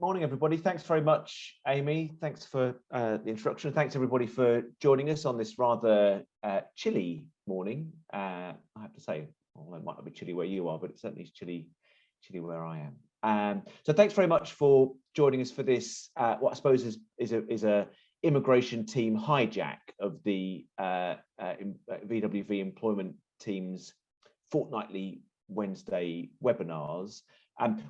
Morning, everybody. Thanks very much, Amy. Thanks for the introduction. Thanks, everybody, for joining us on this rather chilly morning. I have to say, well, it might not be chilly where you are, but it certainly is chilly where I am. So thanks very much for joining us for this, what I suppose is a immigration team hijack of the VWV employment team's fortnightly Wednesday webinars.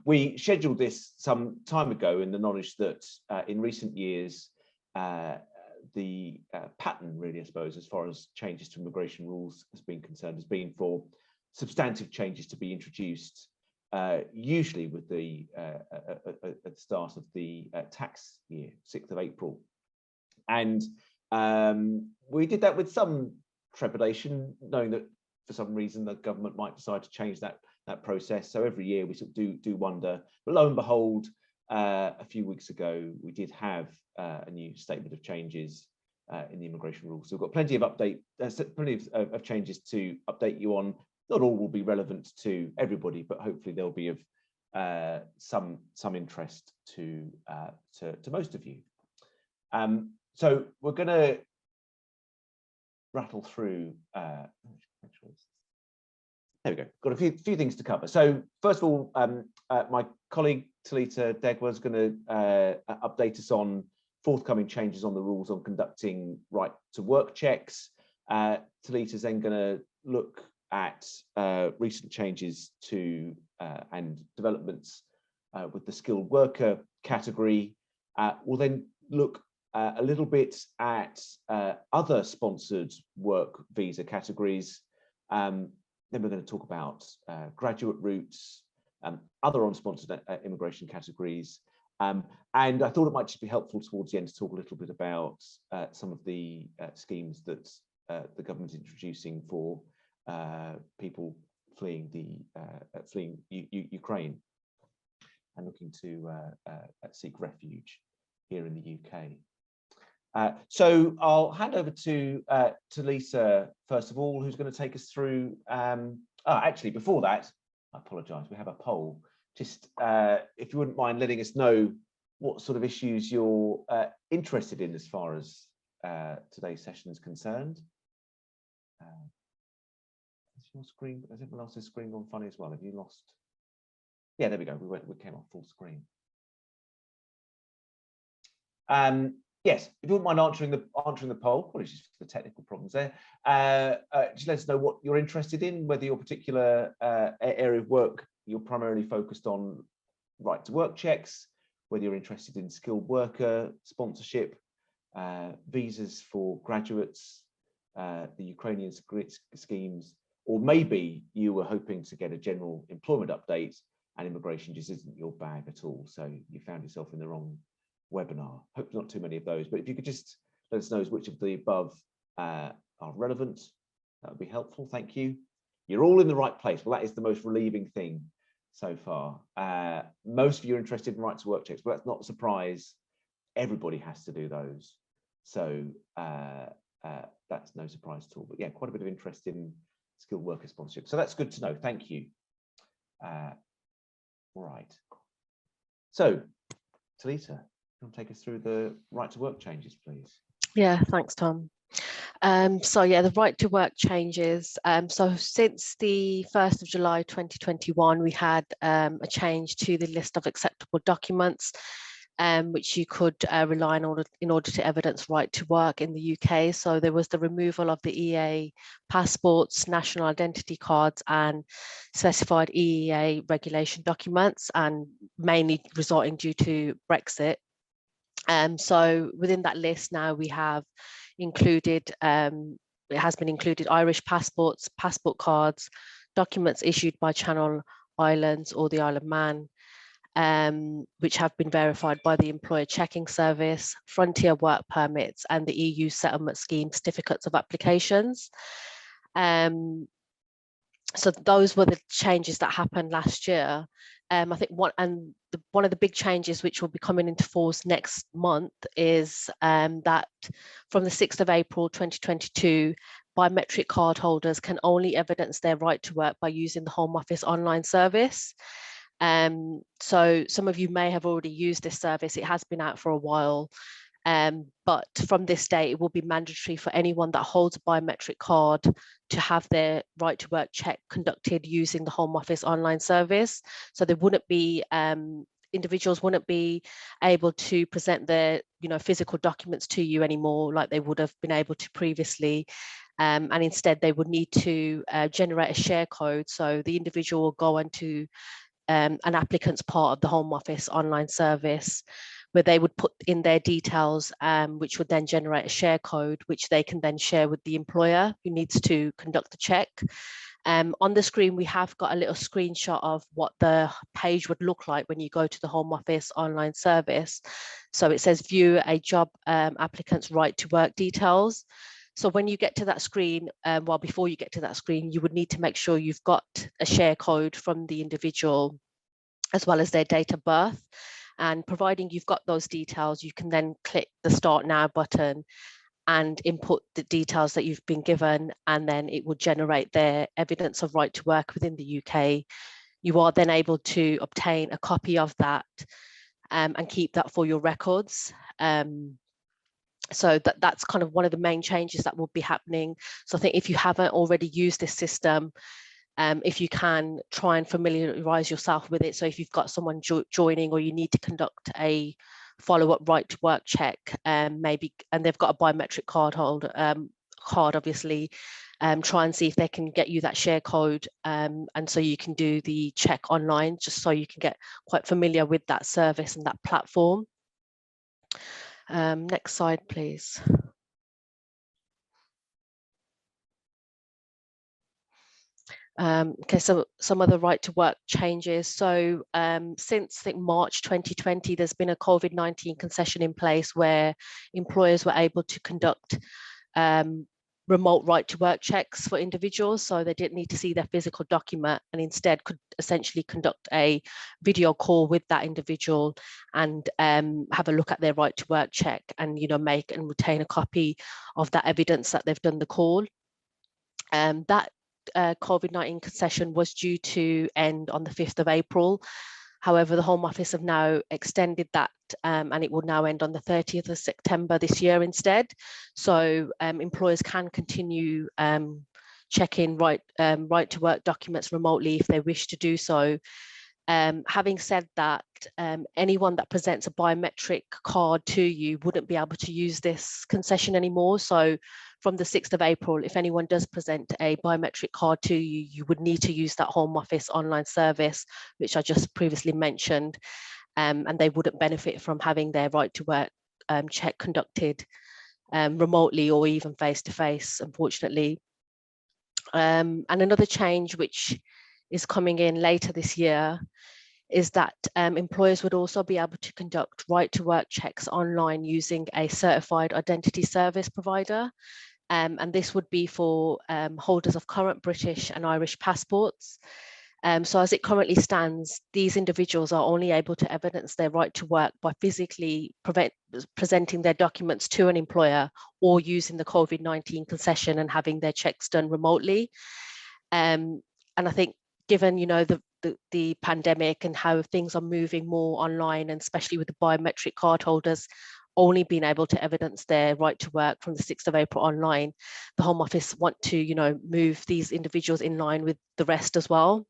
We scheduled this some time ago in the knowledge that in recent years, the pattern really, I suppose, as far as changes to immigration rules has been concerned, has been for substantive changes to be introduced, usually with the at the start of the tax year, 6th of April. And we did that with some trepidation, knowing that for some reason the government might decide to change that process. So every year we sort of do wonder. But lo and behold, a few weeks ago we did have a new statement of changes in the immigration rules. So we've got plenty of plenty of changes to update you on. Not all will be relevant to everybody, but hopefully they'll be of some interest to most of you. So we're going to rattle through. There we go. Got a few things to cover. So first of all, my colleague Talitha Degwa is going to update us on forthcoming changes on the rules on conducting right to work checks. Talitha is then going to look at recent changes to and developments with the skilled worker category. We'll then look a little bit at other sponsored work visa categories. Then we're going to talk about graduate routes, other unsponsored immigration categories. And I thought it might just be helpful towards the end to talk a little bit about some of the schemes that the government is introducing for people fleeing Ukraine and looking to seek refuge here in the UK. So I'll hand over to Lisa, first of all, who's going to take us through. Actually, before that, I apologise, we have a poll. Just if you wouldn't mind letting us know what sort of issues you're interested in as far as today's session is concerned. Is your screen, has everyone else's screen gone funny as well? Have you lost? Yeah, there we go. We came off full screen. Yes, if you wouldn't mind answering the poll, apologies for the technical problems there. Just let us know what you're interested in, whether your particular area of work you're primarily focused on right to work checks, whether you're interested in skilled worker sponsorship, visas for graduates, the Ukrainian schemes, or maybe you were hoping to get a general employment update and immigration just isn't your bag at all. So you found yourself in the wrong webinar. Hope not too many of those, but if you could just let us know which of the above are relevant, that would be helpful. Thank you. You're all in the right place. Well, that is the most relieving thing so far. Most of you are interested in right to work checks, but that's not a surprise. Everybody has to do those. So that's no surprise at all. But yeah, quite a bit of interest in skilled worker sponsorship. So that's good to know. Thank you. All right. So Talitha, you want to take us through the right to work changes, please? Yeah, thanks, Tom. So yeah, the right to work changes. So since the 1st of July 2021, we had a change to the list of acceptable documents, which you could rely on in order to evidence right to work in the UK. So there was the removal of the EEA passports, national identity cards, and specified EEA regulation documents, and mainly resulting due to Brexit. So within that list now we have included, it has been included Irish passports, passport cards, documents issued by Channel Islands or the Isle of Man, which have been verified by the Employer Checking Service, Frontier Work Permits, and the EU Settlement Scheme certificates of applications. So those were the changes that happened last year. I think one of the big changes which will be coming into force next month is that from the 6th of April 2022, biometric card holders can only evidence their right to work by using the Home Office online service. So some of you may have already used this service. It has been out for a while. But from this day, it will be mandatory for anyone that holds a biometric card to have their right to work check conducted using the Home Office online service. So there wouldn't be, individuals wouldn't be able to present their physical documents to you anymore like they would have been able to previously. And instead they would need to generate a share code. So the individual will go onto an applicant's part of the Home Office online service, where they would put in their details, which would then generate a share code, which they can then share with the employer who needs to conduct the check. On the screen, we have got a little screenshot of what the page would look like when you go to the Home Office online service. So it says view a job applicant's right to work details. So when you get to that screen, before you get to that screen, you would need to make sure you've got a share code from the individual as well as their date of birth. And providing you've got those details, you can then click the Start Now button and input the details that you've been given, and then it will generate their evidence of right to work within the UK. You are then able to obtain a copy of that and keep that for your records. So that's kind of one of the main changes that will be happening. So I think if you haven't already used this system, if you can try and familiarize yourself with it. So if you've got someone joining, or you need to conduct a follow-up right to work check, maybe, and they've got a biometric card obviously, try and see if they can get you that share code, and so you can do the check online, just so you can get quite familiar with that service and that platform. Next slide, please. Okay, so some of the right to work changes. So since I think March 2020, there's been a COVID-19 concession in place where employers were able to conduct remote right to work checks for individuals. So they didn't need to see their physical document, and instead could essentially conduct a video call with that individual and have a look at their right to work check, and make and retain a copy of that evidence that they've done the call. That COVID-19 concession was due to end on the 5th of April. However, the Home Office have now extended that, and it will now end on the 30th of September this year instead. So employers can continue checking right to work documents remotely if they wish to do so. Having said that, anyone that presents a biometric card to you wouldn't be able to use this concession anymore. So from the 6th of April, if anyone does present a biometric card to you, you would need to use that Home Office online service, which I just previously mentioned, and they wouldn't benefit from having their right to work check conducted remotely or even face-to-face, unfortunately. And another change which is coming in later this year is that employers would also be able to conduct right to work checks online using a certified identity service provider. And this would be for holders of current British and Irish passports. So as it currently stands, these individuals are only able to evidence their right to work by physically presenting their documents to an employer, or using the COVID-19 concession and having their checks done remotely. And I think given the pandemic and how things are moving more online, and especially with the biometric card holders only being able to evidence their right to work from the 6th of April online, the Home Office want to move these individuals in line with the rest as well.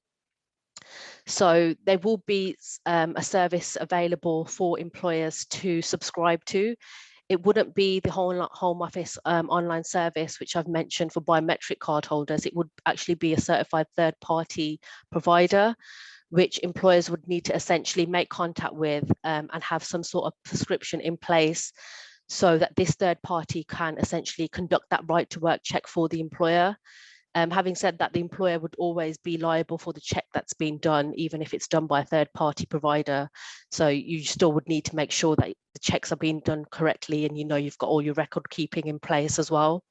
So there will be a service available for employers to subscribe to. It wouldn't be the whole Home Office online service, which I've mentioned for biometric card holders. It would actually be a certified third-party provider, which employers would need to essentially make contact with and have some sort of prescription in place, so that this third party can essentially conduct that right to work check for the employer. Having said that, the employer would always be liable for the check that's been done, even if it's done by a third party provider. So you still would need to make sure that the checks are being done correctly, and you've got all your record keeping in place as well.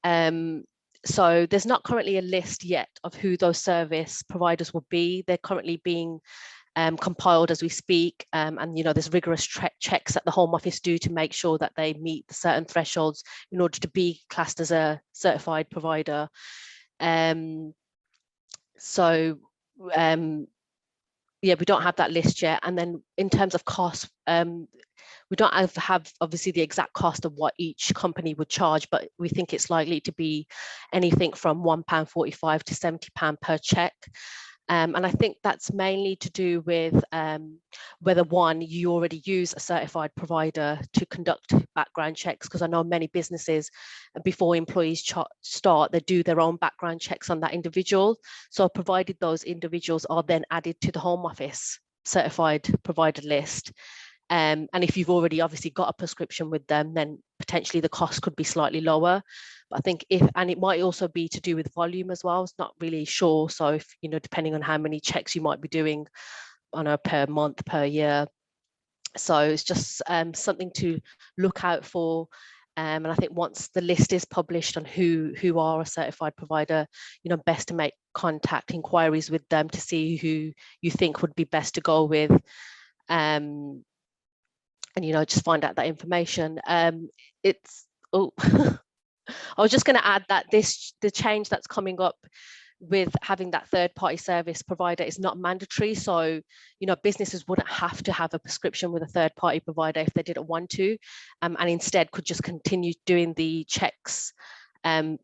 So there's not currently a list yet of who those service providers will be. They're currently being compiled as we speak, and there's rigorous checks that the Home Office do to make sure that they meet the certain thresholds in order to be classed as a certified provider. yeah, we don't have that list yet. And then in terms of cost, we don't have obviously the exact cost of what each company would charge, but we think it's likely to be anything from £1.45 to £70 per check. And I think that's mainly to do with whether, one, you already use a certified provider to conduct background checks, because I know many businesses, before employees start, they do their own background checks on that individual. So provided those individuals are then added to the Home Office certified provider list, and if you've already obviously got a prescription with them, then potentially the cost could be slightly lower. But I think and it might also be to do with volume as well. It's not really sure. So if, depending on how many checks you might be doing on a per month, per year. So it's just something to look out for. And I think once the list is published on who are a certified provider, best to make contact inquiries with them to see who you think would be best to go with. And just find out that information. I was just going to add that the change that's coming up with having that third-party service provider is not mandatory. So, businesses wouldn't have to have a prescription with a third-party provider if they didn't want to, and instead could just continue doing the checks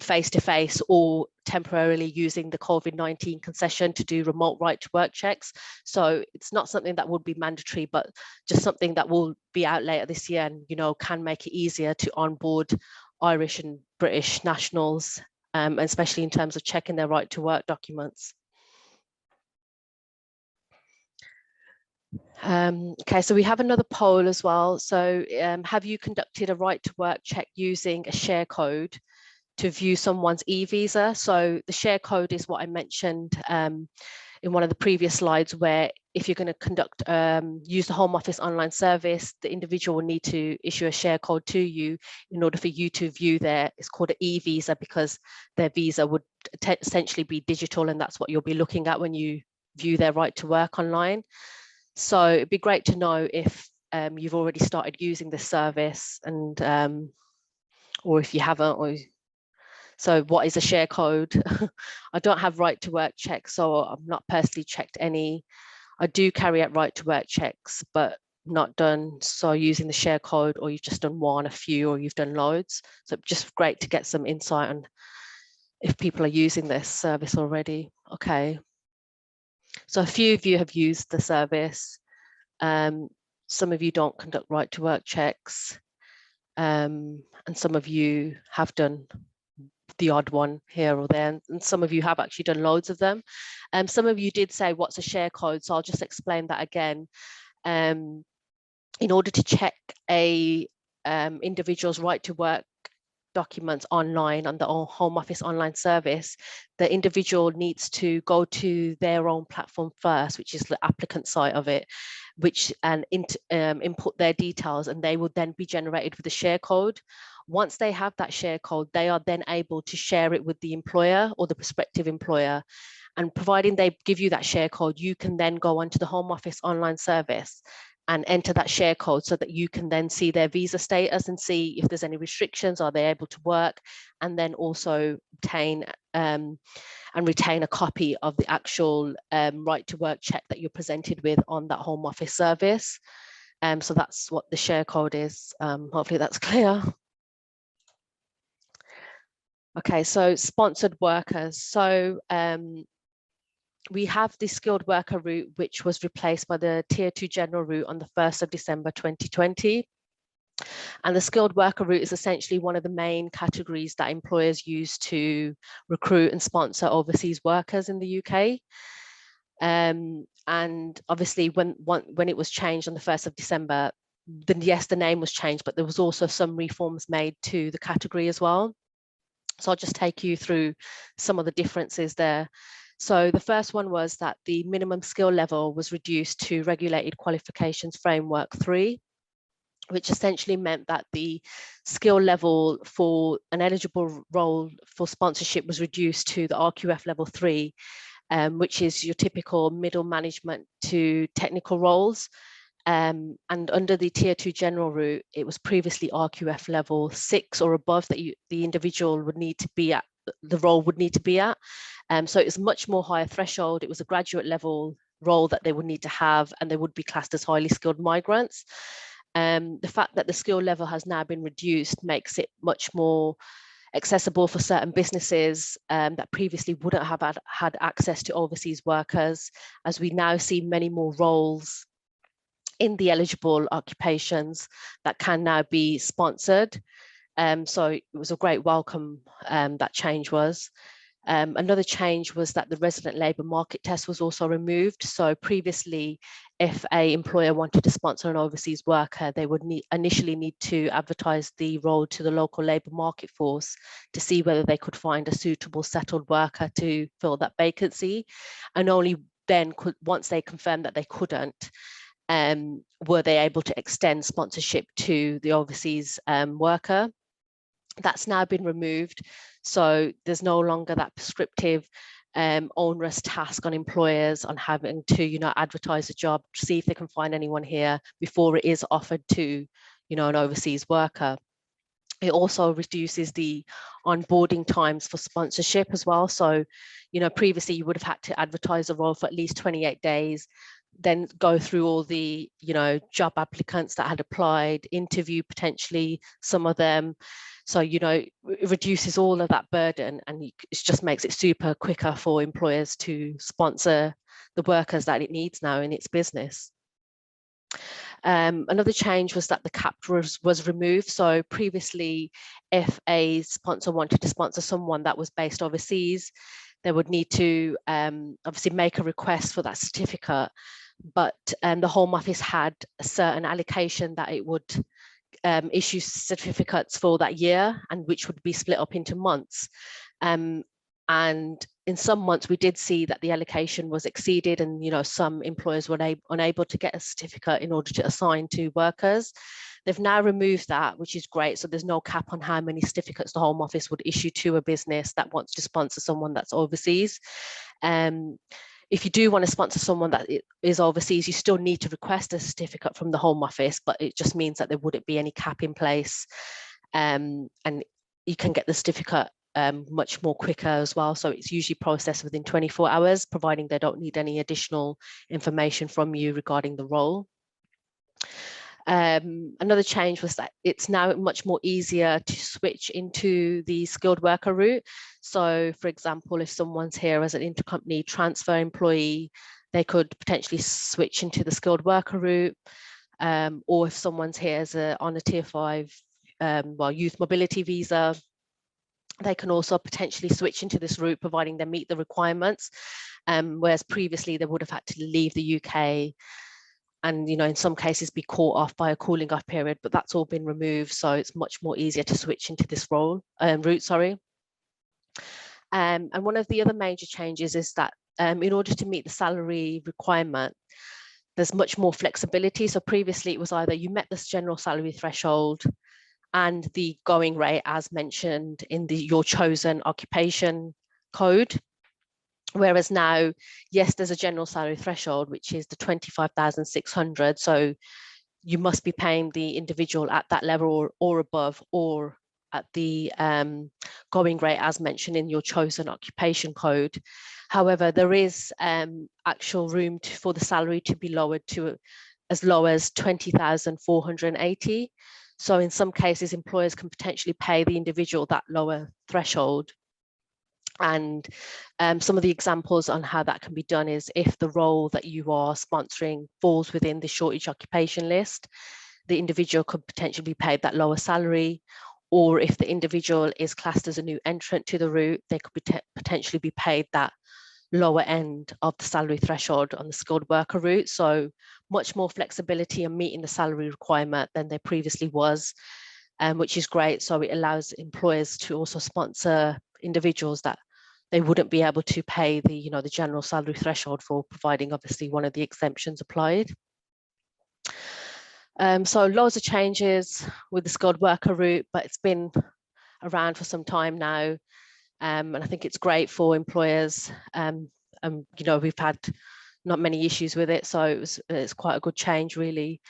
face-to-face or temporarily using the COVID-19 concession to do remote right-to-work checks. So it's not something that would be mandatory, but just something that will be out later this year and, can make it easier to onboard Irish and British nationals, especially in terms of checking their right-to-work documents. Okay, so we have another poll as well. So have you conducted a right-to-work check using a share code to view someone's e-visa? So the share code is what I mentioned in one of the previous slides, where if you're going to conduct, use the Home Office online service, the individual will need to issue a share code to you in order for you to view it's called an e-visa, because their visa would essentially be digital, and that's what you'll be looking at when you view their right to work online. So it'd be great to know if you've already started using this service, and or if you haven't, so what is a share code? I don't have right to work checks, so I've not personally checked any. I do carry out right to work checks, but not done so using the share code, or you've just done one, a few, or you've done loads. So just great to get some insight on if people are using this service already. Okay. So a few of you have used the service. Some of you don't conduct right to work checks. And some of you have done the odd one here or there, and some of you have actually done loads of them. Some of you did say, what's a share code? So I'll just explain that again. In order to check a individual's right to work documents online on the Home Office online service, the individual needs to go to their own platform first, which is the applicant side of it, and input their details, and they will then be generated with a share code. Once they have that share code, they are then able to share it with the employer or the prospective employer. And providing they give you that share code, you can then go onto the Home Office online service and enter that share code so that you can then see their visa status and see if there's any restrictions, are they able to work, and then also obtain and retain a copy of the actual right to work check that you're presented with on that Home Office service. So that's what the share code is. Hopefully that's clear. Okay, so sponsored workers. So we have the skilled worker route, which was replaced by the Tier 2 general route on the 1st of December 2020. And the skilled worker route is essentially one of the main categories that employers use to recruit and sponsor overseas workers in the UK. And obviously when it was changed on the 1st of December, then yes, the name was changed, but there was also some reforms made to the category as well. So I'll just take you through some of the differences there. So the first one was that the minimum skill level was reduced to Regulated Qualifications Framework 3, which essentially meant that the skill level for an eligible role for sponsorship was reduced to the RQF level 3, which is your typical middle management to technical roles. And under the Tier 2 general route, it was previously RQF level 6 or above that the individual would need to be at, the role would need to be at. So it was much more higher threshold. It was a graduate level role that they would need to have, and they would be classed as highly skilled migrants. The fact that the skill level has now been reduced makes it much more accessible for certain businesses that previously wouldn't have had access to overseas workers, as we now see many more roles in the eligible occupations that can now be sponsored. So it was a great welcome, that change was. Another change was that the resident labour market test was also removed. So previously, if an employer wanted to sponsor an overseas worker, they would initially need to advertise the role to the local labour market force to see whether they could find a suitable settled worker to fill that vacancy. And only then, once they confirmed that they couldn't, were they able to extend sponsorship to the overseas worker. That's now been removed. So there's no longer that prescriptive onerous task on employers on having to, advertise a job, see if they can find anyone here before it is offered to, an overseas worker. It also reduces the onboarding times for sponsorship as well. So, previously you would have had to advertise a role for at least 28 days, then go through all the, job applicants that had applied, interview potentially some of them. So, it reduces all of that burden, and it just makes it super quicker for employers to sponsor the workers that it needs now in its business. Another change was that the cap was removed. So previously, if a sponsor wanted to sponsor someone that was based overseas, they would need to obviously make a request for that certificate. But the Home Office had a certain allocation that it would issue certificates for that year, and which would be split up into months. And in some months we did see that the allocation was exceeded, and some employers were unable to get a certificate in order to assign to workers. They've now removed that, which is great. So there's no cap on how many certificates the Home Office would issue to a business that wants to sponsor someone that's overseas. If you do want to sponsor someone that is overseas, you still need to request a certificate from the Home Office, but it just means that there wouldn't be any cap in place, and you can get the certificate much more quicker as well. So it's usually processed within 24 hours, providing they don't need any additional information from you regarding the role. Another change was that it's now much more easier to switch into the skilled worker route. So for example, if someone's here as an intercompany transfer employee, they could potentially switch into the skilled worker route. Or if someone's here as on a tier 5 youth mobility visa, they can also potentially switch into this route, providing they meet the requirements. Whereas previously they would have had to leave the UK and in some cases be caught off by a cooling off period, but that's all been removed. So it's much more easier to switch into this route. And one of the other major changes is that in order to meet the salary requirement, there's much more flexibility. So previously it was either you met this general salary threshold and the going rate as mentioned in your chosen occupation code. Whereas now, yes, there's a general salary threshold, which is the 25,600. So you must be paying the individual at that level or above, or at the going rate as mentioned in your chosen occupation code. However, there is actual room for the salary to be lowered to as low as 20,480. So in some cases, employers can potentially pay the individual that lower threshold. And some of the examples on how that can be done is if the role that you are sponsoring falls within the shortage occupation list, the individual could potentially be paid that lower salary. Or if the individual is classed as a new entrant to the route, they could potentially be paid that lower end of the salary threshold on the skilled worker route. So much more flexibility in meeting the salary requirement than there previously was, which is great. So it allows employers to also sponsor individuals that they wouldn't be able to pay the, the general salary threshold for, providing obviously one of the exemptions applied. So loads of changes with the skilled worker route, but it's been around for some time now. And I think it's great for employers. We've had not many issues with it, so it's quite a good change really.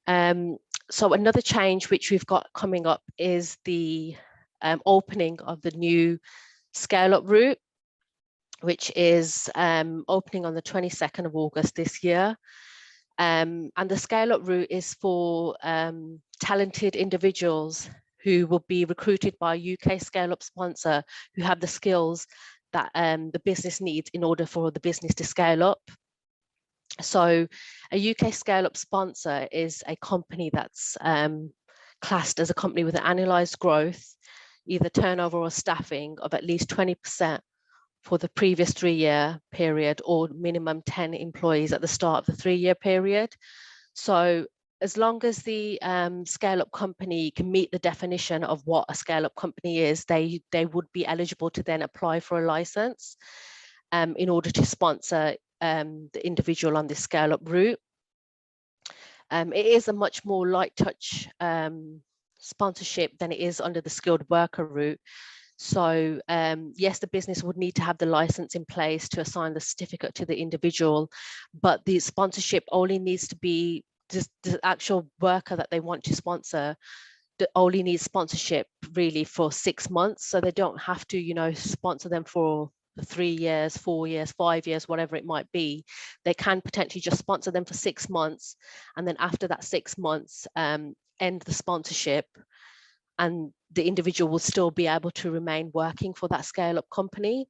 So another change which we've got coming up is the opening of the new scale-up route. which is opening on the 22nd of August this year. And the Scale Up route is for talented individuals who will be recruited by a UK Scale Up sponsor who have the skills that the business needs in order for the business to scale up. So a UK Scale Up sponsor is a company that's classed as a company with an annualized growth, either turnover or staffing, of at least 20% for the previous 3-year period, or minimum 10 employees at the start of the 3-year period. So as long as the scale-up company can meet the definition of what a scale-up company is, they would be eligible to then apply for a license in order to sponsor the individual on this scale-up route. It is a much more light touch sponsorship than it is under the skilled worker route. So yes, the business would need to have the license in place to assign the certificate to the individual, but the sponsorship only needs to be just the actual worker that they want to sponsor that only needs sponsorship really for 6 months. So they don't have to, you know, sponsor them for 3 years, 4 years, 5 years, whatever it might be. They can potentially just sponsor them for 6 months. And then after that 6 months, end the sponsorship, and the individual will still be able to remain working for that scale up company.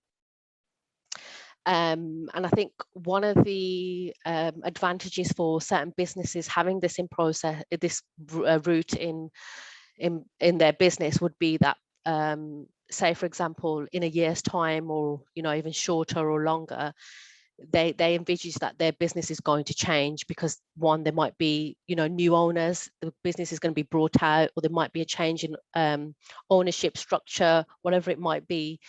And I think one of the advantages for certain businesses having this in process, this route in their business would be that, say for example, in a year's time, or you know, even shorter or longer, they envisage that their business is going to change because, one, there might be, you know, new owners, the business is going to be brought out, or there might be a change in ownership structure, whatever it might be.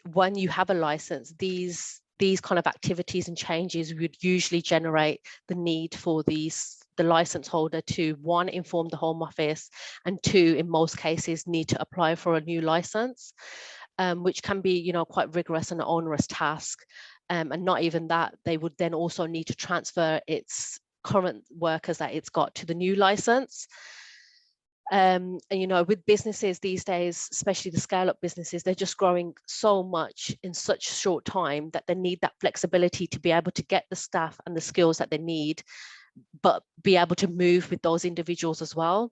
When you have a license, these kind of activities and changes would usually generate the need for the license holder to, one, inform the Home Office, and two, in most cases, need to apply for a new license, which can be, you know, quite rigorous and an onerous task. And not even that, they would then also need to transfer its current workers that it's got to the new license. And you know, with businesses these days, especially the scale-up businesses, they're just growing so much in such a short time that they need that flexibility to be able to get the staff and the skills that they need, but be able to move with those individuals as well.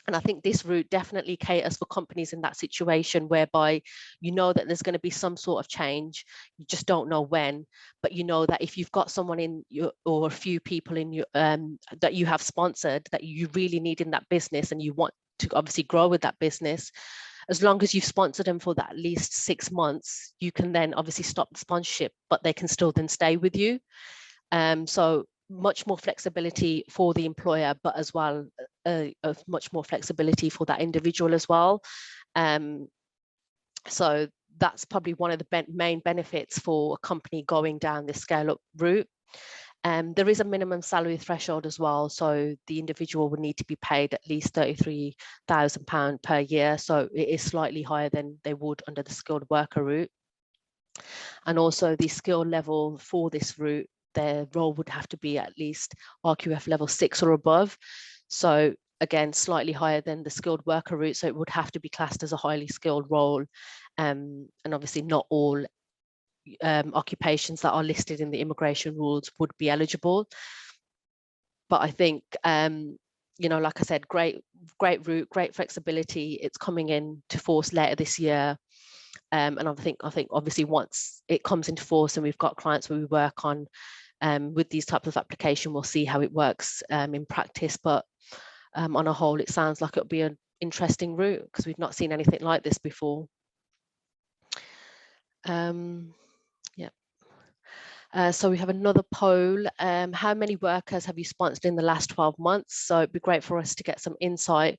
And I think this route definitely caters for companies in that situation, whereby you know that there's going to be some sort of change, you just don't know when, but you know that if you've got someone in your, or a few people in your that you have sponsored, that you really need in that business, and you want to obviously grow with that business, as long as you've sponsored them for that at least 6 months, you can then obviously stop the sponsorship, but they can still then stay with you. So much more flexibility for the employer, but as well of much more flexibility for that individual as well. So that's probably one of the main benefits for a company going down this scale up route. There is a minimum salary threshold as well, so the individual would need to be paid at least £33,000 per year, so it is slightly higher than they would under the skilled worker route. And also the skill level for this route, their role would have to be at least RQF level 6 or above. So again, slightly higher than the skilled worker route. So it would have to be classed as a highly skilled role. And obviously not all occupations that are listed in the immigration rules would be eligible. But I think, you know, like I said, great route, great flexibility. It's coming into force later this year. And I think obviously once it comes into force and we've got clients where we work on with these types of application, we'll see how it works in practice. But on a whole, it sounds like it'll be an interesting route because we've not seen anything like this before. So we have another poll. How many workers have you sponsored in the last 12 months? So it'd be great for us to get some insight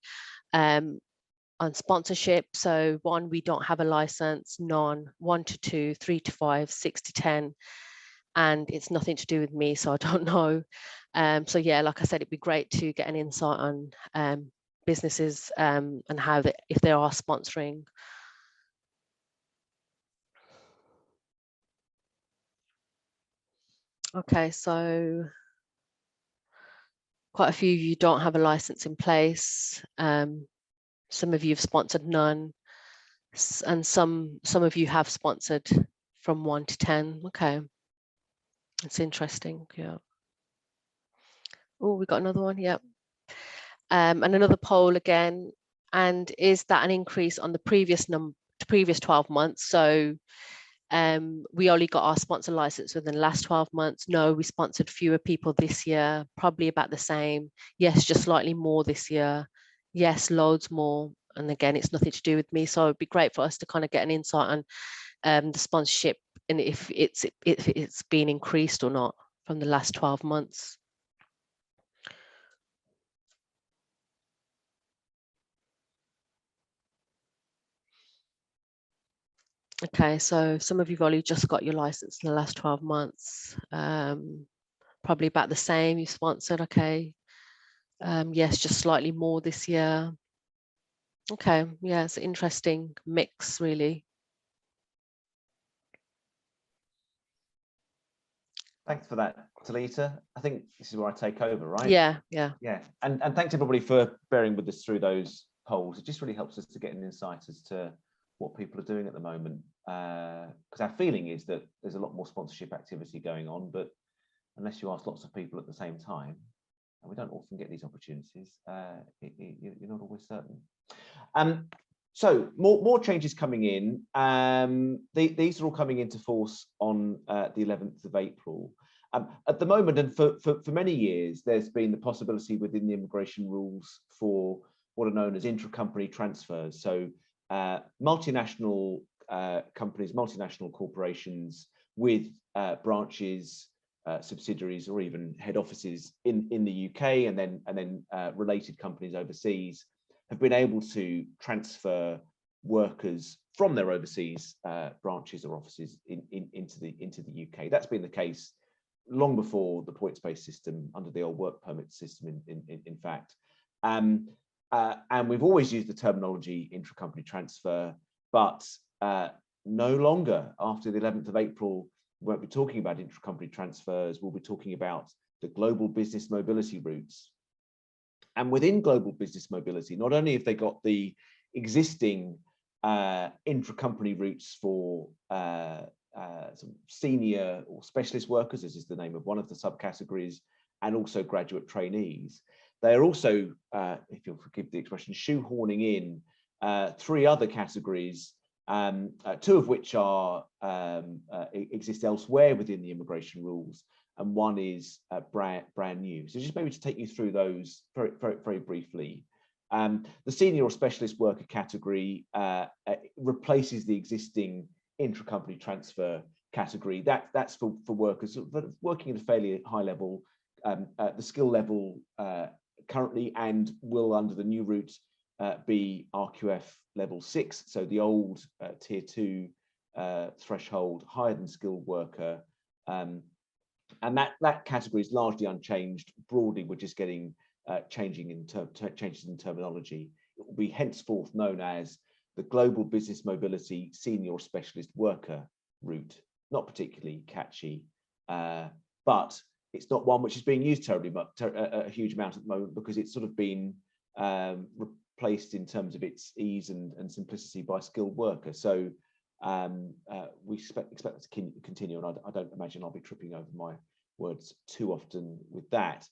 on sponsorship. So 1, we don't have a license, none, 1 to 2, 3 to 5, 6 to 10. And it's nothing to do with me, so I don't know. So yeah, like I said, it'd be great to get an insight on businesses and how if they are sponsoring. Okay, so quite a few of you don't have a license in place. Some of you have sponsored none, and some of you have sponsored from 1 to 10. Okay, that's interesting. Yeah. Oh, we got another one. Yep. And another poll again. And is that an increase on the previous 12 months? So we only got our sponsor license within the last 12 months. No, we sponsored fewer people this year, probably about the same. Yes, just slightly more this year. Yes, loads more. And again, it's nothing to do with me. So it'd be great for us to kind of get an insight on the sponsorship and if it's been increased or not from the last 12 months. Okay, so some of you've only just got your license in the last 12 months. Probably about the same you sponsored. Okay. Yes, just slightly more this year. Okay, yeah, it's an interesting mix, really. Thanks for that, Talitha. I think this is where I take over, right? Yeah. Yeah, and thanks everybody for bearing with us through those polls. It just really helps us to get an insight as to what people are doing at the moment. Because our feeling is that there's a lot more sponsorship activity going on, but unless you ask lots of people at the same time, and we don't often get these opportunities, you're not always certain. So more changes coming in. These are all coming into force on the 11th of April. At the moment, and for many years, there's been the possibility within the immigration rules for what are known as intra-company transfers. So multinational companies, multinational corporations with branches, subsidiaries, or even head offices in the UK, and then related companies overseas, have been able to transfer workers from their overseas branches or offices into the UK. That's been the case long before the points-based system under the old work permit system, in fact. And we've always used the terminology intra-company transfer, but no longer after the 11th of April, we won't be talking about intra-company transfers. We'll be talking about the global business mobility routes. And within global business mobility, not only have they got the existing intra-company routes for some senior or specialist workers, as is the name of one of the subcategories, and also graduate trainees, they are also, if you'll forgive the expression, shoehorning in 3 other categories, 2 of which are exist elsewhere within the immigration rules, and 1 is brand new. So just maybe to take you through those very briefly. The senior or specialist worker category replaces the existing intra-company transfer category. That's for workers working at a fairly high level, the skill level currently, and will under the new route be RQF level 6. So the old tier 2 threshold, higher than skilled worker. And that category is largely unchanged. Broadly, we're just getting changes in terminology. It will be henceforth known as the Global Business Mobility Senior or Specialist Worker route. Not particularly catchy, but it's not one which is being used terribly much, a huge amount at the moment, because it's sort of been replaced in terms of its ease and simplicity by skilled worker. So we expect that to continue, and I don't imagine I'll be tripping over my words too often with that.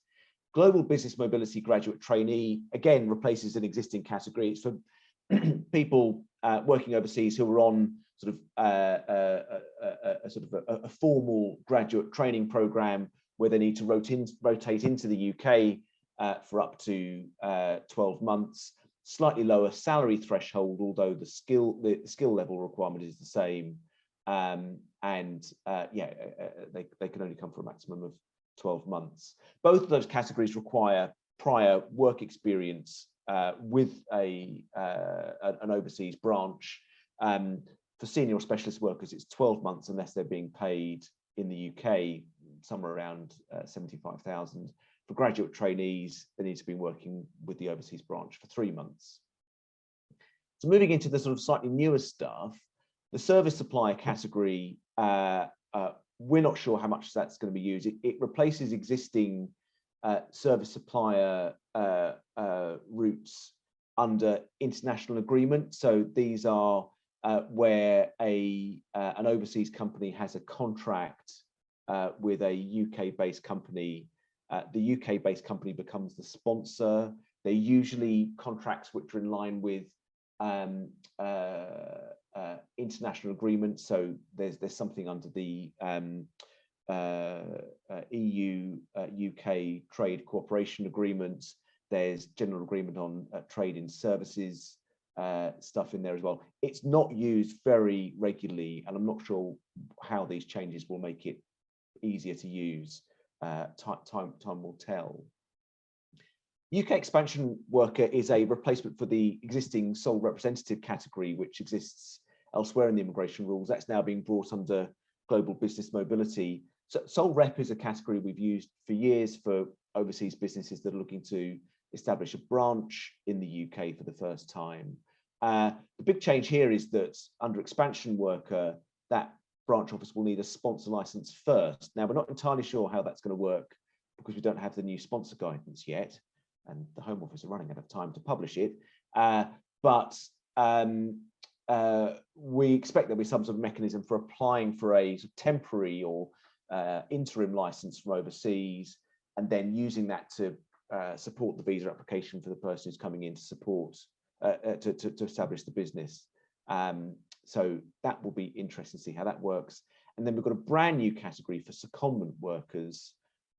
Global Business Mobility Graduate Trainee, again, replaces an existing category. It's for people working overseas who are on sort of a formal graduate training program where they need to rotate into the UK for up to 12 months. Slightly lower salary threshold, although the skill level requirement is the same, and they can only come for a maximum of 12 months. Both of those categories require prior work experience with an overseas branch. For senior or specialist workers, it's 12 months unless they're being paid in the UK, somewhere around 75,000. For graduate trainees, they need to be working with the overseas branch for 3 months. So moving into the sort of slightly newer stuff, the service supplier category, we're not sure how much that's going to be used. It replaces existing service supplier routes under international agreement. So these are where an overseas company has a contract with a UK-based company. The UK-based company becomes the sponsor. They're usually contracts which are in line with international agreements. So there's something under the EU UK trade cooperation agreements. There's general agreement on trade in services stuff in there as well. It's not used very regularly, and I'm not sure how these changes will make it easier to use. Time will tell. UK expansion worker is a replacement for the existing sole representative category, which exists elsewhere in the immigration rules. That's now being brought under global business mobility. So sole rep is a category we've used for years for overseas businesses that are looking to establish a branch in the UK for the first time. The big change here is that under expansion worker, that branch office will need a sponsor license first. Now, we're not entirely sure how that's going to work because we don't have the new sponsor guidance yet, and the Home Office are running out of time to publish it. But we expect there'll be some sort of mechanism for applying for a sort of temporary or interim license from overseas, and then using that to support the visa application for the person who's coming in to support to establish the business. So that will be interesting to see how that works. And then we've got a brand new category for secondment workers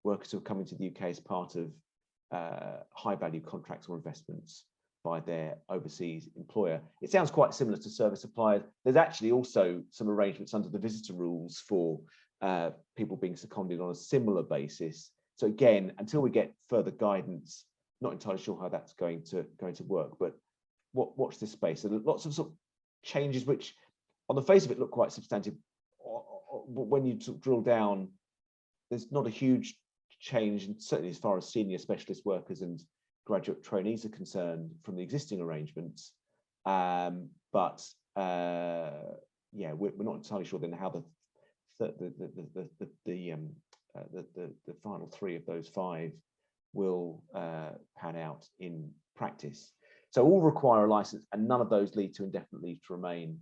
who are coming to the UK as part of high value contracts or investments by their overseas employer. It sounds quite similar to service suppliers. There's actually also some arrangements under the visitor rules for people being seconded on a similar basis. So again, until we get further guidance, not entirely sure how that's going to work, but watch this space. So lots of sort of changes which on the face of it look quite substantive, but when you drill down, there's not a huge change, and certainly as far as senior specialist workers and graduate trainees are concerned from the existing arrangements. But yeah, we're not entirely sure then how the final three of those five will pan out in practice. So all require a license, and none of those lead to indefinite leave to remain,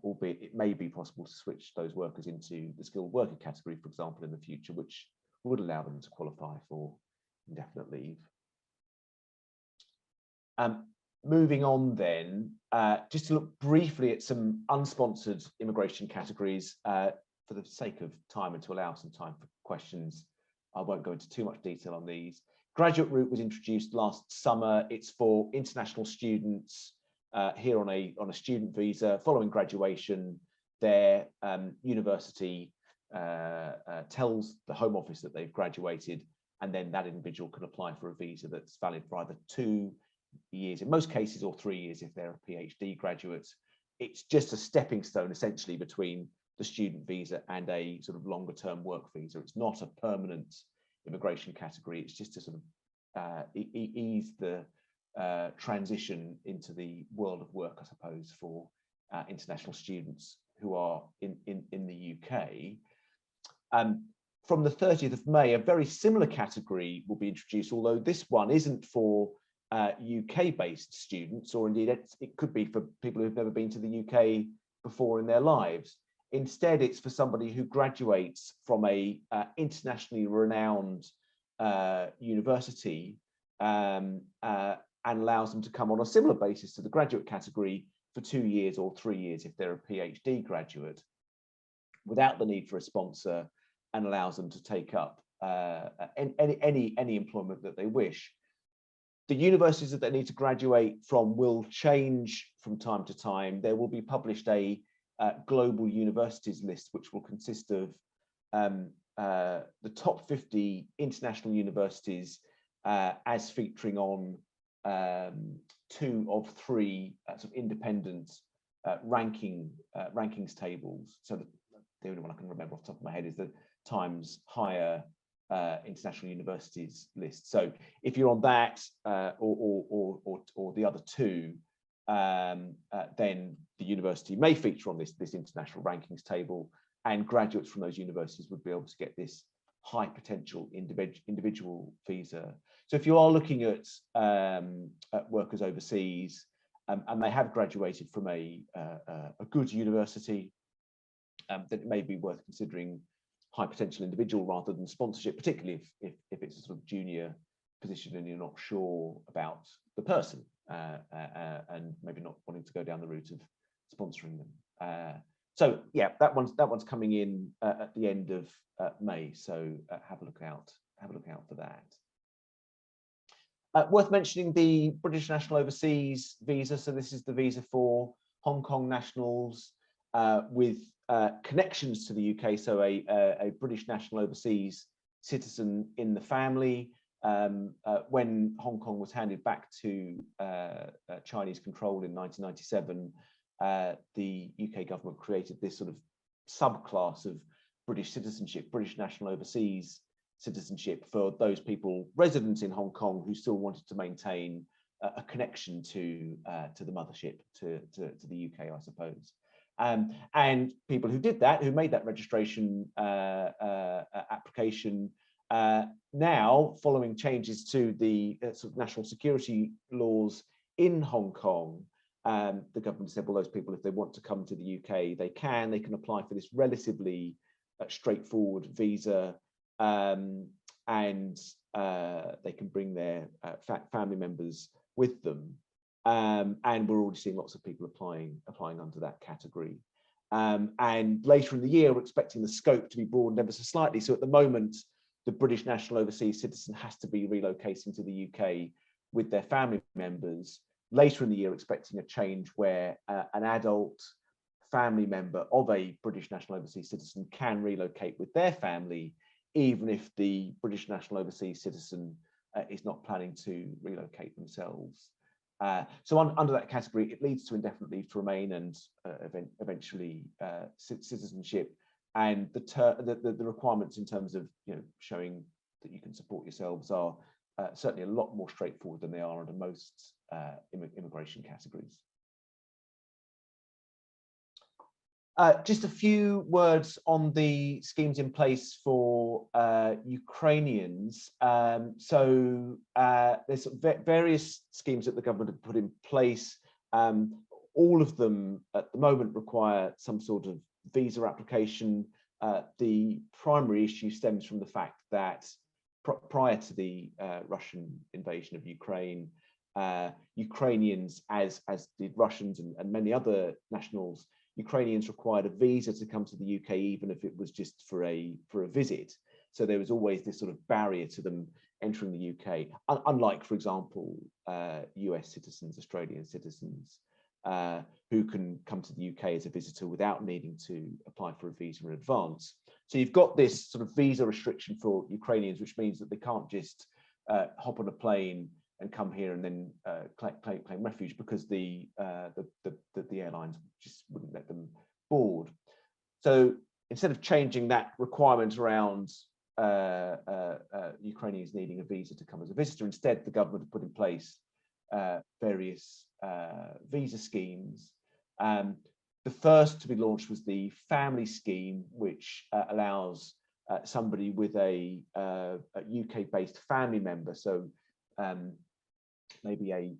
albeit it may be possible to switch those workers into the skilled worker category, for example, in the future, which would allow them to qualify for indefinite leave. Moving on then, just to look briefly at some unsponsored immigration categories, for the sake of time and to allow some time for questions, I won't go into too much detail on these. Graduate route was introduced last summer. It's for international students here on a student visa. Following graduation, their university tells the Home Office that they've graduated, and then that individual can apply for a visa that's valid for either 2 years, in most cases, or 3 years if they're a PhD graduate. It's just a stepping stone essentially between the student visa and a sort of longer term work visa. It's not a permanent immigration category. It's just to sort of ease the transition into the world of work, I suppose, for international students who are in the UK. From the 30th of May, a very similar category will be introduced, although this one isn't for UK-based students, or indeed it could be for people who've never been to the UK before in their lives. Instead, it's for somebody who graduates from a internationally renowned university and allows them to come on a similar basis to the graduate category for 2 years or 3 years if they're a PhD graduate, without the need for a sponsor, and allows them to take up any employment that they wish. The universities that they need to graduate from will change from time to time. There will be published a global universities list, which will consist of the top 50 international universities as featuring on 2 of 3 sort of independent rankings tables. So the only one I can remember off the top of my head is the Times Higher International Universities list. So if you're on that or the other 2, then the university may feature on this international rankings table, and graduates from those universities would be able to get this high potential individual visa. So if you are looking at workers overseas, and they have graduated from a good university, that it may be worth considering high potential individual rather than sponsorship, particularly if it's a sort of junior position and you're not sure about the person, and maybe not wanting to go down the route of sponsoring them. So yeah, that one's coming in at the end of May. So have a look out for that. Worth mentioning the British National Overseas Visa. So this is the visa for Hong Kong nationals with connections to the UK. So a British National Overseas citizen in the family. When Hong Kong was handed back to Chinese control in 1997, the UK government created this sort of subclass of British citizenship, British National Overseas citizenship, for those people residents in Hong Kong who still wanted to maintain a connection to the mothership, to the UK, I suppose. And people who did that, who made that registration application, now, following changes to the sort of national security laws in Hong Kong, the government said, well, those people, if they want to come to the UK, they can apply for this relatively straightforward visa, and they can bring their family members with them. And we're already seeing lots of people applying under that category. And later in the year, we're expecting the scope to be broadened ever so slightly. So at the moment, the British National Overseas citizen has to be relocating to the UK with their family members. Later in the year, expecting a change where an adult family member of a British National Overseas citizen can relocate with their family, even if the British National Overseas citizen is not planning to relocate themselves. So under that category, it leads to indefinite leave to remain and eventually citizenship. And the requirements in terms of showing that you can support yourselves are certainly a lot more straightforward than they are under most immigration categories. Just a few words on the schemes in place for Ukrainians. So there's various schemes that the government have put in place. All of them at the moment require some sort of visa application. The primary issue stems from the fact that prior to the Russian invasion of Ukraine, Ukrainians, as did Russians and many other nationals, Ukrainians required a visa to come to the UK, even if it was just for a visit. So there was always this sort of barrier to them entering the UK, unlike, for example, US citizens, Australian citizens, who can come to the UK as a visitor without needing to apply for a visa in advance. So you've got this sort of visa restriction for Ukrainians, which means that they can't just hop on a plane and come here and then claim refuge, because the airlines just wouldn't let them board. So instead of changing that requirement around Ukrainians needing a visa to come as a visitor, instead the government have put in place various visa schemes. The first to be launched was the family scheme, which allows somebody with a UK-based family member, so maybe a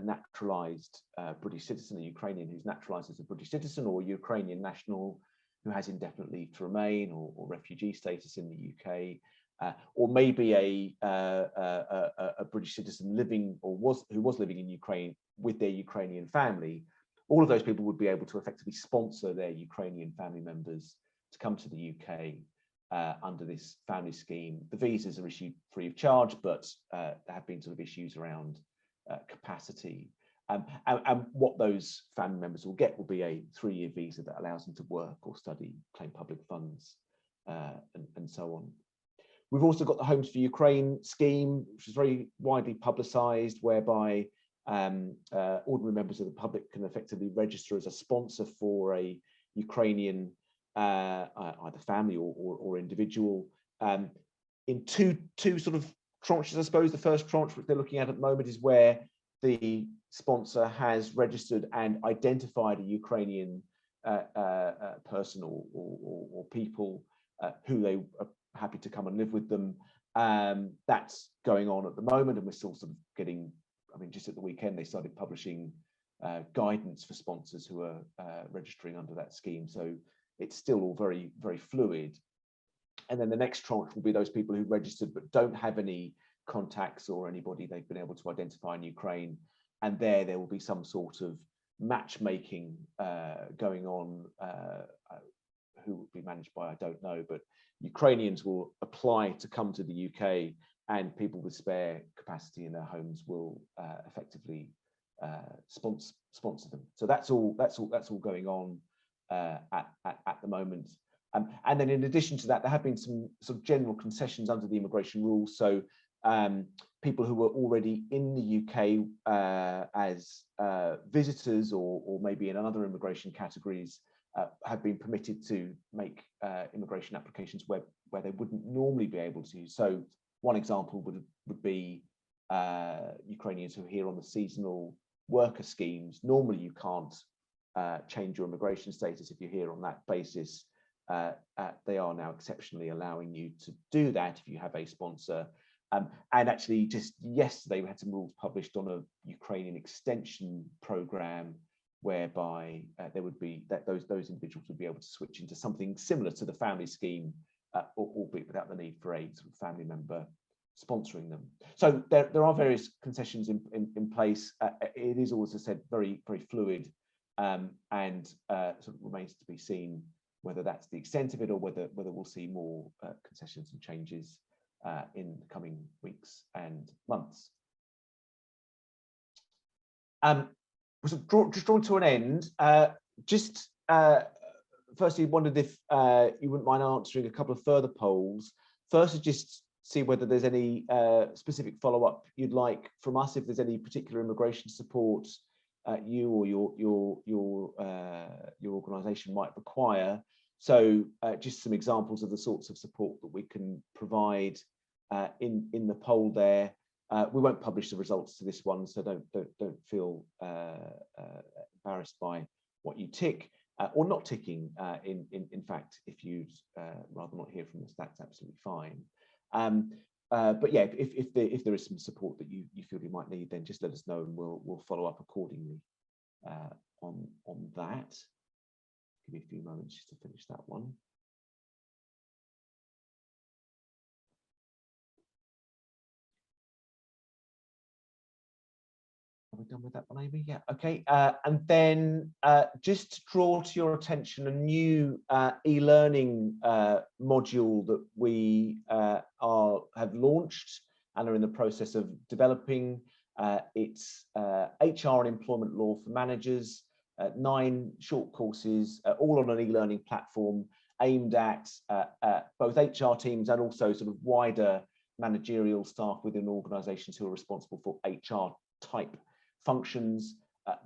naturalized British citizen, a Ukrainian who's naturalized as a British citizen, or a Ukrainian national who has indefinite leave to remain or refugee status in the UK, or maybe a British citizen living who was living in Ukraine with their Ukrainian family. All of those people would be able to effectively sponsor their Ukrainian family members to come to the UK under this family scheme. The visas are issued free of charge, but there have been sort of issues around capacity. And what those family members will get will be a 3-year visa that allows them to work or study, claim public funds, and so on. We've also got the Homes for Ukraine scheme, which is very widely publicised, whereby ordinary members of the public can effectively register as a sponsor for a Ukrainian either family or individual, in two sort of tranches, I suppose. The first tranche, which they're looking at the moment, is where the sponsor has registered and identified a Ukrainian person or people who they are happy to come and live with them. That's going on at the moment, and we're still sort of getting, I mean, just at the weekend they started publishing guidance for sponsors who are registering under that scheme. So it's still all very, very fluid. And then the next tranche will be those people who registered but don't have any contacts or anybody they've been able to identify in Ukraine. And there will be some sort of matchmaking going on, who will be managed by, I don't know, but Ukrainians will apply to come to the UK, and people with spare capacity in their homes will effectively sponsor them. So that's all going on at the moment. And then in addition to that, there have been some sort of general concessions under the immigration rules. So people who were already in the UK as visitors or maybe in other immigration categories have been permitted to make immigration applications where they wouldn't normally be able to. So one example would be Ukrainians who are here on the seasonal worker schemes. Normally you can't change your immigration status if you're here on that basis. They are now exceptionally allowing you to do that if you have a sponsor. And actually just yesterday we had some rules published on a Ukrainian extension program whereby there would be that those individuals would be able to switch into something similar to the family scheme, albeit without the need for a sort of family member sponsoring them. So there are various concessions in place. It is always, as I said, very, very fluid, and sort of remains to be seen whether that's the extent of it or whether we'll see more concessions and changes in the coming weeks and months. Just drawn to an end. Firstly, wondered if you wouldn't mind answering a couple of further polls. First, is just see whether there's any specific follow-up you'd like from us, if there's any particular immigration support you or your organisation might require. So just some examples of the sorts of support that we can provide in the poll there. We won't publish the results to this one, so don't feel embarrassed by what you tick or not ticking. In fact, if you'd rather not hear from us, that's absolutely fine. But yeah, if there is some support that you feel you might need, then just let us know and we'll follow up accordingly on that. Give me a few moments just to finish that one. Are we done with that one, Amy? Yeah, okay. And then just to draw to your attention a new e-learning module that we have launched and are in the process of developing. It's HR and employment law for managers, 9 short courses, all on an e-learning platform aimed at both HR teams and also sort of wider managerial staff within organisations who are responsible for HR type functions.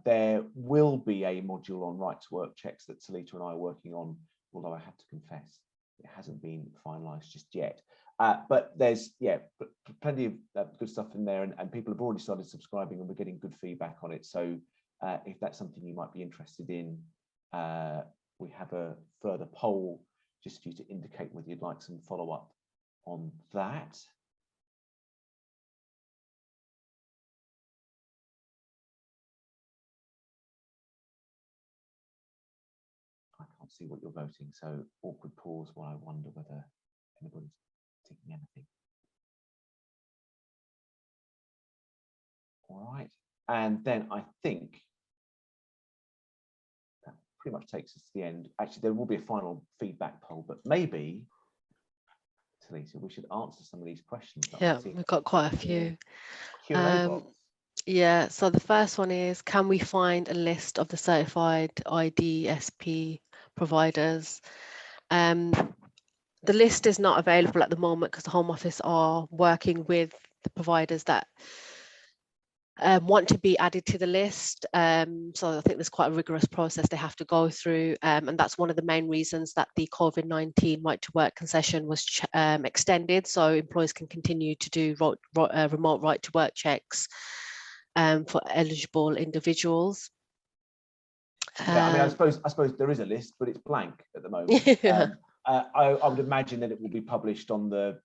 There will be a module on right to work checks that Talitha and I are working on, although I have to confess it hasn't been finalised just yet. But there's plenty of good stuff in there, and people have already started subscribing and we're getting good feedback on it. So if that's something you might be interested in, we have a further poll just for you to indicate whether you'd like some follow-up on that. I can't see what you're voting, so awkward pause while I wonder whether anybody's ticking anything. All right, and then I think that pretty much takes us to the end. Actually, there will be a final feedback poll, but maybe, Talitha, we should answer some of these questions. Yeah, we've got quite a few. Q&A box. Yeah, so the first one is, can we find a list of the certified IDSP providers? The list is not available at the moment because the Home Office are working with the providers that want to be added to the list. So I think there's quite a rigorous process they have to go through, and that's one of the main reasons that the COVID-19 right to work concession was extended, so employers can continue to do remote right to work checks for eligible individuals. Yeah, I mean, I suppose there is a list, but it's blank at the moment. Yeah. I would imagine that it will be published on the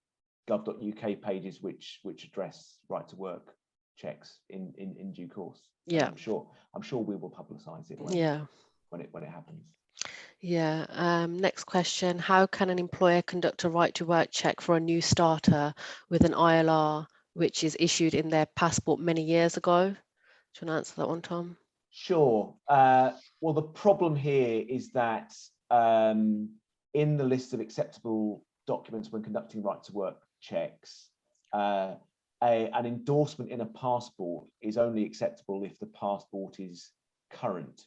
gov.uk pages which address right to work checks in due course. Yeah. And I'm sure we will publicise it when it happens. Yeah. Next question. How can an employer conduct a right to work check for a new starter with an ILR which is issued in their passport many years ago? Do you want to answer that one, Tom? Sure. Well, the problem here is that in the list of acceptable documents when conducting right to work checks, an endorsement in a passport is only acceptable if the passport is current.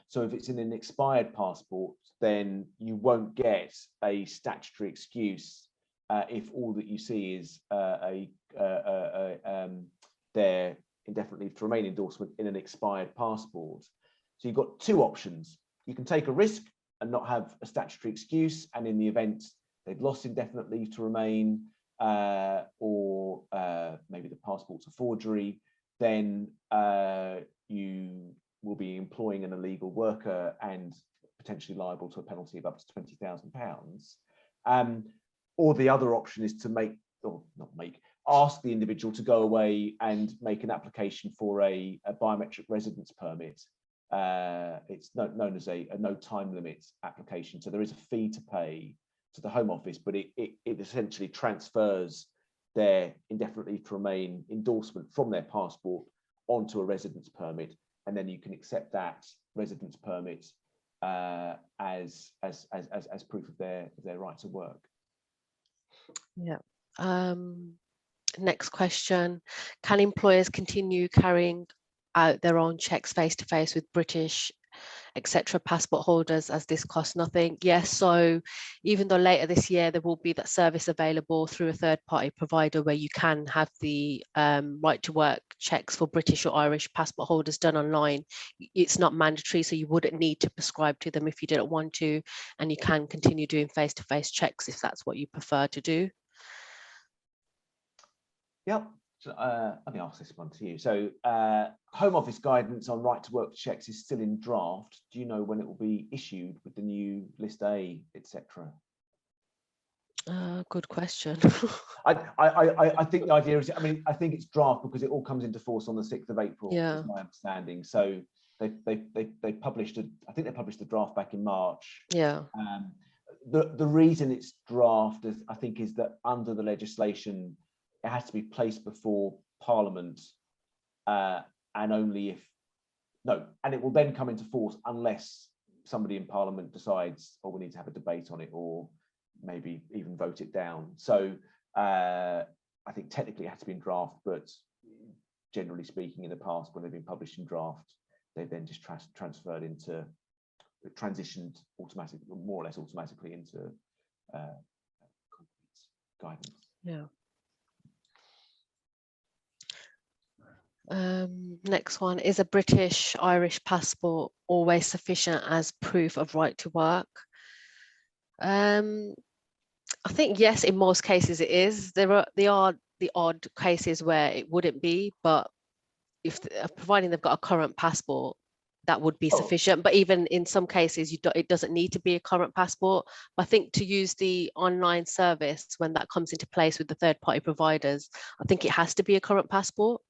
So if it's in an expired passport, then you won't get a statutory excuse if all that you see is their indefinite leave to remain endorsement in an expired passport. So you've got two options. You can take a risk and not have a statutory excuse, and in the event they've lost indefinite leave to remain, or maybe the passport's a forgery, then you will be employing an illegal worker and potentially liable to a penalty of up to £20,000. Or the other option is to ask the individual to go away and make an application for a biometric residence permit. It's known as a no time limit application. So there is a fee to pay to the Home Office, but it essentially transfers their indefinite leave to remain endorsement from their passport onto a residence permit, and then you can accept that residence permit as proof of their right to work. Yeah. Next question. Can employers continue carrying out their own checks face-to-face with British, etc. passport holders as this costs nothing? Yes, so even though later this year there will be that service available through a third-party provider where you can have the right to work checks for British or Irish passport holders done online, it's not mandatory, so you wouldn't need to prescribe to them if you didn't want to, and you can continue doing face-to-face checks if that's what you prefer to do. Yep. So, let me ask this one to you. So Home Office guidance on right to work checks is still in draft. Do you know when it will be issued with the new List A, etc.? Good question. I think the idea is, I think it's draft because it all comes into force on the 6th of April, is my understanding. So they published I think they published the draft back in March. Yeah. The reason it's draft, I think, is that under the legislation, it has to be placed before Parliament, and it will then come into force unless somebody in Parliament decides, we need to have a debate on it, or maybe even vote it down. So I think technically it has to be in draft, but generally speaking, in the past, when they've been published in draft, they've then just transitioned automatically, more or less automatically, into guidance. Yeah. Next one, is a British Irish passport always sufficient as proof of right to work? I think yes, in most cases it is. There are the odd cases where it wouldn't be, but providing they've got a current passport, that would be sufficient. But even in some cases, it doesn't need to be a current passport. But I think to use the online service, when that comes into place with the third-party providers, I think it has to be a current passport.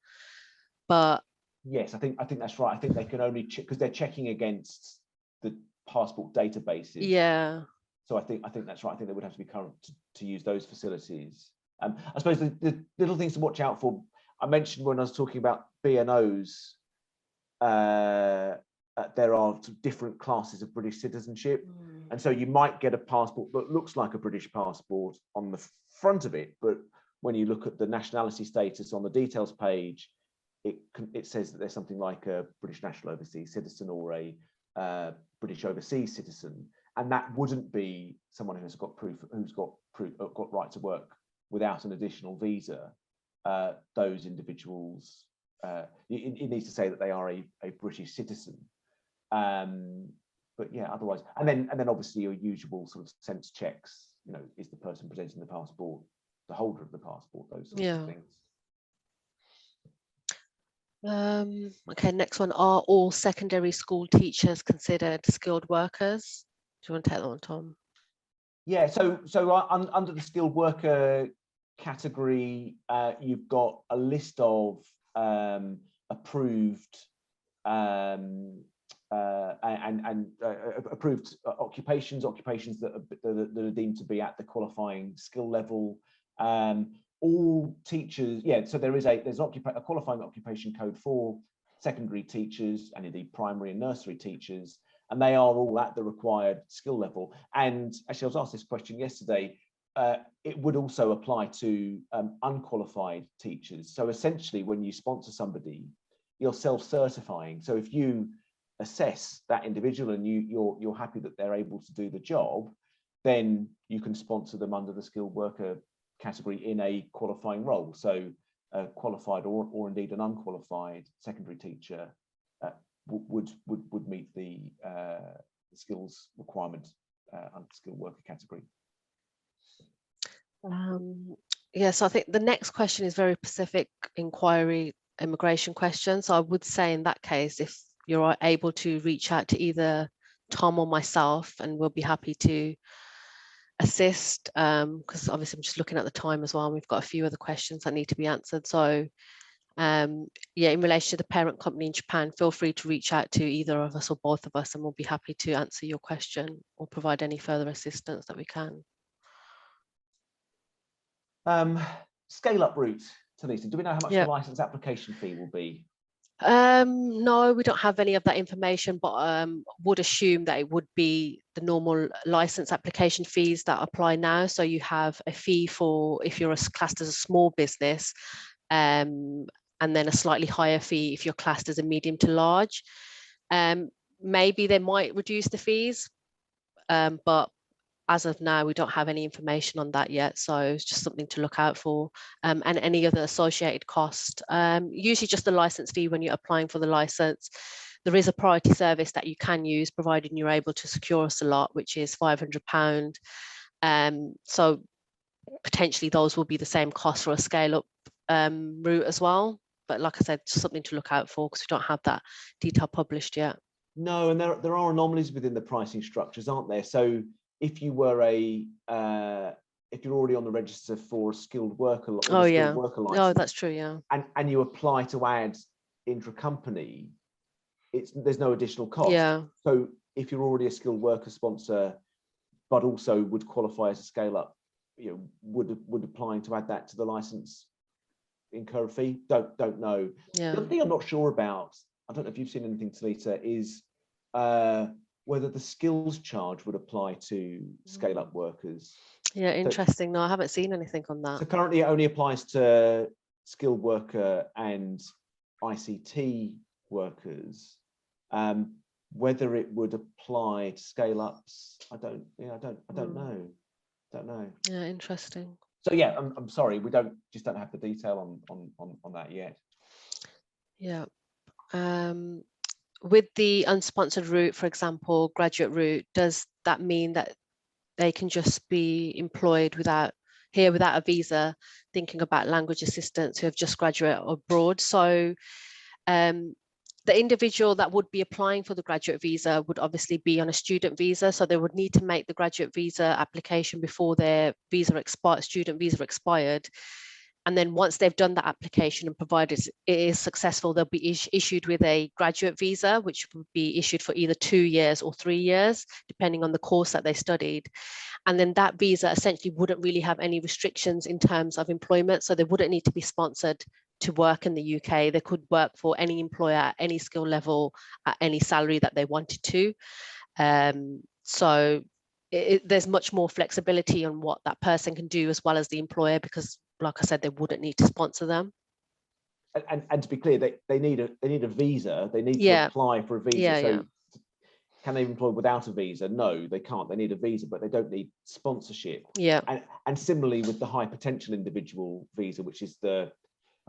But yes, I think that's right. I think they can only check because they're checking against the passport databases. Yeah. So I think that's right. I think they would have to be current to use those facilities. I suppose the little things to watch out for. I mentioned when I was talking about BNOs, there are different classes of British citizenship, and so you might get a passport that looks like a British passport on the front of it, but when you look at the nationality status on the details page, it says that there's something like a British national overseas citizen or a British overseas citizen, and that wouldn't be someone who's got right to work without an additional visa. Those individuals, it needs to say that they are a British citizen. But yeah, otherwise, and then obviously your usual sort of sense checks. Is the person presenting the passport the holder of the passport? Those sorts of things. Okay, next one. Are all secondary school teachers considered skilled workers? Do you want to take that one, Tom? Yeah, so under the skilled worker category, you've got a list of approved approved occupations that are deemed to be at the qualifying skill level. All teachers, so there's a qualifying occupation code for secondary teachers and indeed primary and nursery teachers, and they are all at the required skill level. And actually, I was asked this question yesterday. It would also apply to unqualified teachers. So essentially, when you sponsor somebody, you're self-certifying. So if you assess that individual and you're happy that they're able to do the job, then you can sponsor them under the skilled worker category in a qualifying role. So a qualified or indeed an unqualified secondary teacher would meet the skills requirement under skilled worker category. Yes, I think the next question is very specific inquiry immigration question. So I would say in that case, if you're able to reach out to either Tom or myself, and we'll be happy to assist, because obviously I'm just looking at the time as well, and we've got a few other questions that need to be answered. So in relation to the parent company in Japan, feel free to reach out to either of us or both of us, and we'll be happy to answer your question or provide any further assistance that we can. Scale up route, Talitha, do we know how much the license application fee will be? No, we don't have any of that information, but would assume that it would be the normal license application fees that apply now. So you have a fee for if you're classed as a small business, and then a slightly higher fee if you're classed as a medium to large. Maybe they might reduce the fees, but as of now, we don't have any information on that yet. So it's just something to look out for, and any other associated cost. Usually just the license fee when you're applying for the license. There is a priority service that you can use, provided you're able to secure us a lot, which is £500. So potentially those will be the same cost for a scale up route as well. But like I said, just something to look out for, because we don't have that detail published yet. No, and there are anomalies within the pricing structures, aren't there? So if you were if you're already on the register for a skilled worker, worker license, oh, that's true, yeah, and you apply to add intra-company, there's no additional cost. Yeah. So if you're already a skilled worker sponsor, but also would qualify as a scale up, would applying to add that to the license incur a fee? Don't know. Yeah. The other thing I'm not sure about, I don't know if you've seen anything, Talitha, is whether the skills charge would apply to scale up workers. Yeah, interesting. No, I haven't seen anything on that. So currently it only applies to skilled worker and ICT workers. Whether it would apply to scale ups, I don't know. Yeah, interesting. So yeah, I'm sorry, we don't have the detail on that yet. Yeah. With the unsponsored route, for example, graduate route, does that mean that they can just be employed without a visa, thinking about language assistants who have just graduated abroad? So the individual that would be applying for the graduate visa would obviously be on a student visa, so they would need to make the graduate visa application before their student visa expired. And then once they've done that application and provided it is successful, they'll be issued with a graduate visa, which would be issued for either 2 years or 3 years, depending on the course that they studied. And then that visa essentially wouldn't really have any restrictions in terms of employment. So they wouldn't need to be sponsored to work in the UK. They could work for any employer at any skill level, at any salary that they wanted to. So there's much more flexibility on what that person can do, as well as the employer, because like I said, they wouldn't need to sponsor them. And to be clear, they need a visa. They need to apply for a visa. Can they employ without a visa? No, they can't. They need a visa, but they don't need sponsorship. Yeah. And similarly with the high potential individual visa, which is I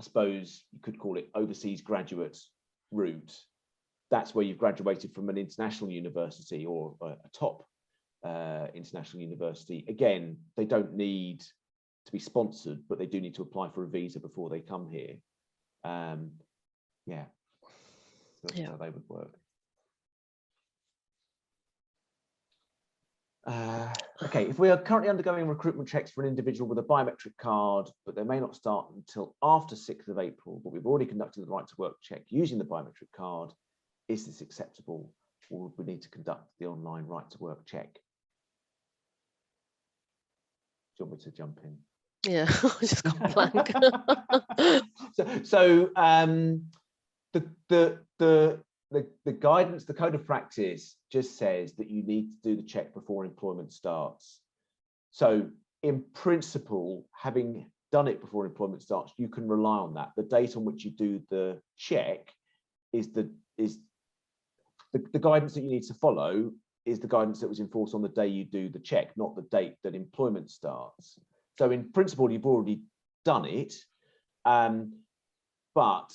suppose you could call it overseas graduate route. That's where you've graduated from an international university or a top international university. Again, they don't need to be sponsored, but they do need to apply for a visa before they come here. So that's how they would work. Okay, if we are currently undergoing recruitment checks for an individual with a biometric card, but they may not start until after 6th of April, but we've already conducted the right to work check using the biometric card, is this acceptable, or would we need to conduct the online right to work check? Do you want me to jump in? Yeah, I just got blank. So the guidance, the code of practice just says that you need to do the check before employment starts. So in principle, having done it before employment starts, you can rely on that. The date on which you do the check is the guidance that you need to follow is the guidance that was enforced on the day you do the check, not the date that employment starts. So in principle, you've already done it, but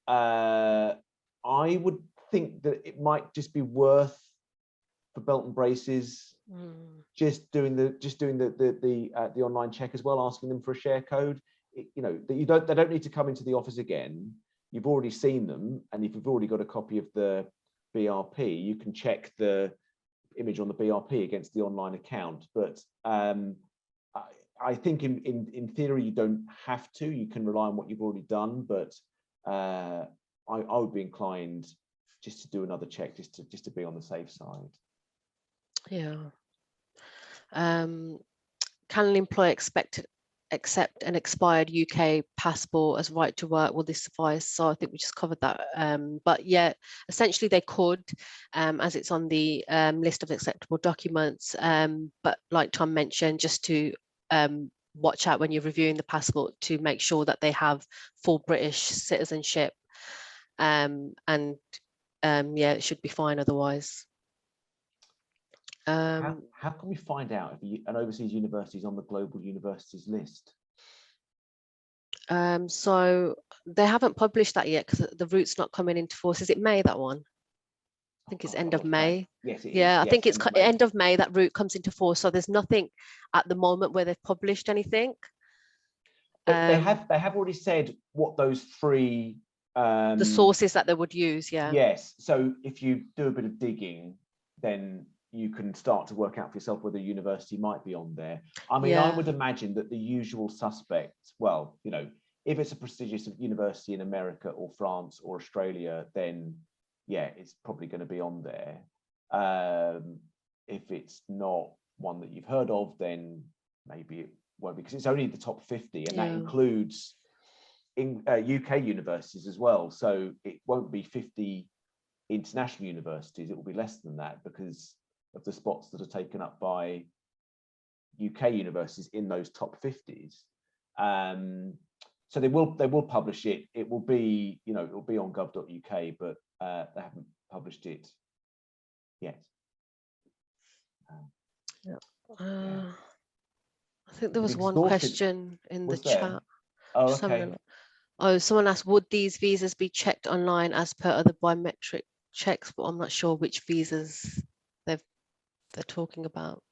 I would think that it might just be worth, for belt and braces, just doing the online check as well, asking them for a share code. You know, that they don't need to come into the office again. You've already seen them, and if you've already got a copy of the BRP, you can check the image on the BRP against the online account. But I think in theory you don't have to. You can rely on what you've already done, but I would be inclined just to do another check, just to be on the safe side. Yeah. Can an employer accept an expired UK passport as right to work? Will this suffice? So I think we just covered that. But yeah, essentially they could, as it's on the list of acceptable documents. But like Tom mentioned, just to watch out when you're reviewing the passport to make sure that they have full British citizenship. Yeah, it should be fine otherwise. How can we find out if an overseas university is on the global universities list? So they haven't published that yet because the route's not coming into force. Is it May, that one? I think it's end of May. Yes, it yeah, is. I think it's end of May that route comes into force. So there's nothing at the moment where they've published anything. They have already said what those three the sources that they would use. Yeah. Yes. So if you do a bit of digging, then you can start to work out for yourself whether a university might be on there. I mean, I would imagine that the usual suspects, well, you know, if it's a prestigious university in America or France or Australia, then yeah, it's probably going to be on there. If it's not one that you've heard of, then maybe it won't, because it's only the top 50, and that includes in UK universities as well. So it won't be 50 international universities, it will be less than that because of the spots that are taken up by UK universities in those top 50s. So they will publish it. It will be, you know, it will be on gov.uk, but they haven't published it yet. I think there was one question in the chat. Oh, okay. Oh, someone asked, would these visas be checked online as per other biometric checks? But I'm not sure which visas they're talking about.